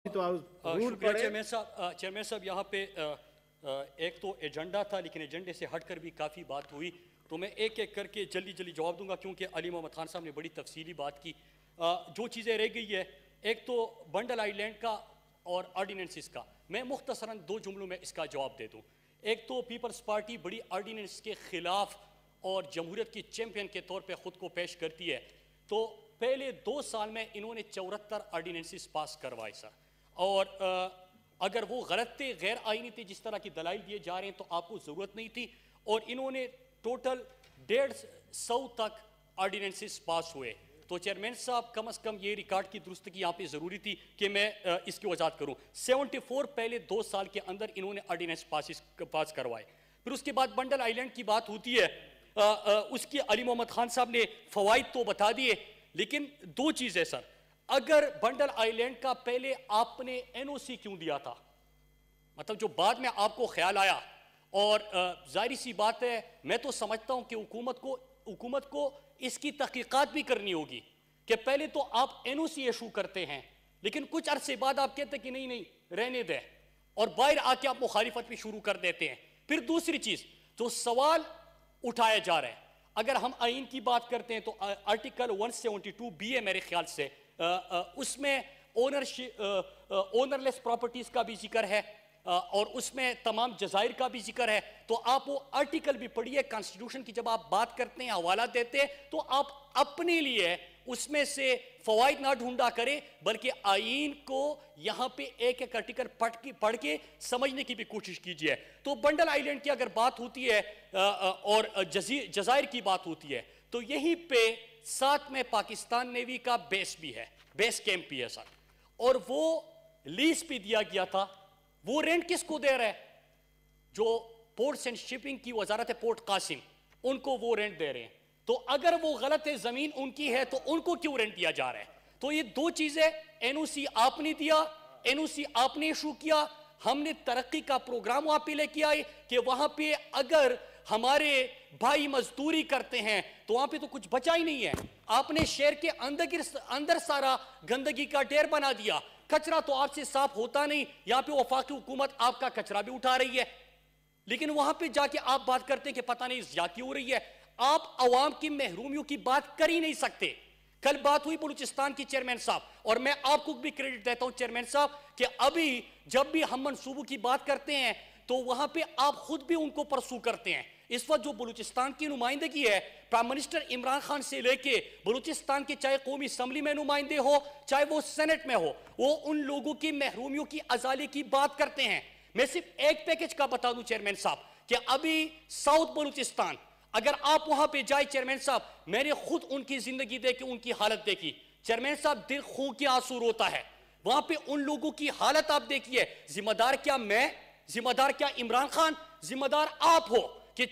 تو role chairman صاحب یہاں پہ ایک تو ایجنڈا تھا لیکن ایجنڈے سے ہٹ کر بھی کافی بات ہوئی تو میں ایک ایک کر کے جلدی جواب دوں گا کیونکہ علی محمد خان صاحب نے بڑی تفصیلی بات کی. جو چیزیں رہ گئی ہے ایک تو بنڈل آئی لینڈ کا اور آرڈیننسز کا, میں مختصراً 2 جملوں میں اس کا جواب دے دوں. ایک تو پیپلز پارٹی بڑی آرڈیننس کے خلاف اور جمہوریت کی چیمپئن کے طور پہ خود کو پیش کرتی ہے, تو پہلے 2 سال میں انہوں نے 74 آرڈیننسز پاس کروائے سر, اور اگر وہ غلط تھے, غیر آئینی تھے, جس طرح کی دلائل دیے جا رہے ہیں تو آپ کو ضرورت نہیں تھی, اور انہوں نے ٹوٹل 150 تک آرڈیننسز پاس ہوئے. تو چیئرمین صاحب کم از کم یہ ریکارڈ کی درستگی یہاں پہ ضروری تھی کہ میں اس کی وضاحت کروں. 74 پہلے 2 سال کے اندر انہوں نے آرڈیننس پاس کروائے. پھر اس کے بعد بنڈل آئی لینڈ کی بات ہوتی ہے, اس کی علی محمد خان صاحب نے فوائد تو بتا دیے, لیکن 2 چیزیں سر. اگر بنڈل آئی لینڈ کا پہلے آپ نے این او سی کیوں دیا تھا, مطلب جو بعد میں آپ کو خیال آیا, اور ظاہری سی بات ہے میں تو سمجھتا ہوں کہ حکومت کو اس کی تحقیقات بھی کرنی ہوگی کہ پہلے تو آپ این او سی ایشو کرتے ہیں لیکن کچھ عرصے بعد آپ کہتے ہیں کہ نہیں رہنے دیں, اور باہر آ کے آپ مخالفت بھی شروع کر دیتے ہیں. پھر دوسری چیز جو سوال اٹھایا جا رہا ہے, اگر ہم آئین کی بات کرتے ہیں تو آرٹیکل 172 بھی ہے میرے خیال سے, اس میں اونرلیس پراپرٹیز کا بھی ذکر ہے اور اس میں تمام جزائر کا بھی ذکر ہے. تو آپ وہ آرٹیکل بھی پڑھیے کانسٹیٹیوشن کی, جب آپ بات کرتے ہیں حوالہ دیتے ہیں تو آپ اپنے لیے اس میں سے فوائد نہ ڈھونڈا کریں بلکہ آئین کو یہاں پہ ایک ایک آرٹیکل پڑھ کے سمجھنے کی بھی کوشش کیجیے. تو بنڈل آئی لینڈ کی اگر بات ہوتی ہے اور جزائر کی بات ہوتی ہے تو یہیں پہ ساتھ میں پاکستان نیوی کا بیس بھی ہے, بیس کیمپ بھی ہے سر, اور وہ لیز بھی دیا گیا تھا. وہ رینٹ کس کو دے رہے ہیں؟ جو پورٹس اینڈ شپنگ کی وزارت ہے, پورٹ قاسم, ان کو وہ رینٹ دے رہے ہیں. تو اگر وہ غلط ہے, زمین ان کی ہے, تو ان کو کیوں رینٹ دیا جا رہا ہے؟ تو یہ 2 چیزیں, این او سی آپ نے دیا, این او سی آپ نے ایشو کیا, ہم نے ترقی کا پروگرام وہاں پہ لے کے آئے کہ وہاں پہ اگر ہمارے بھائی مزدوری کرتے ہیں تو وہاں پہ تو کچھ بچا ہی نہیں ہے. آپ نے شہر کے اندر سارا گندگی کا ڈھیر بنا دیا, کچرا تو آپ سے صاف ہوتا نہیں, یہاں پہ وفاقی حکومت آپ کا کچرا بھی اٹھا رہی ہے, لیکن وہاں پہ جا کے آپ بات کرتے ہیں کہ پتہ نہیں زیادتی ہو رہی ہے. آپ عوام کی محرومیوں کی بات کر ہی نہیں سکتے. کل بات ہوئی بلوچستان کی چیئرمین صاحب, اور میں آپ کو بھی کریڈٹ دیتا ہوں چیئرمین صاحب کہ ابھی جب بھی ہم منصوبوں کی بات کرتے ہیں تو وہاں پہ آپ خود بھی ان کو پرسو کرتے ہیں. اس وقت جو بلوچستان کی نمائندگی ہے, پرائم منسٹر عمران خان سے لے کے بلوچستان کے چاہے قومی اسمبلی میں نمائندے ہو چاہے وہ سینٹ میں ہو, وہ ان لوگوں کی محرومیوں کی ازالے کی بات کرتے ہیں. میں صرف ایک پیکج کا بتا دوں چیئرمین صاحب کہ ابھی ساؤتھ بلوچستان, اگر آپ وہاں پہ جائے چیئرمین صاحب, میں نے خود ان کی زندگی دیکھی, ان کی حالت دیکھی چیئرمین صاحب, دل خون کے آنسو روتا ہے. وہاں پہ ان لوگوں کی حالت آپ دیکھیے. ذمہ دار کیا میں, ذمہ دار کیا عمران خان, ذمہ دار آپ ہو کہ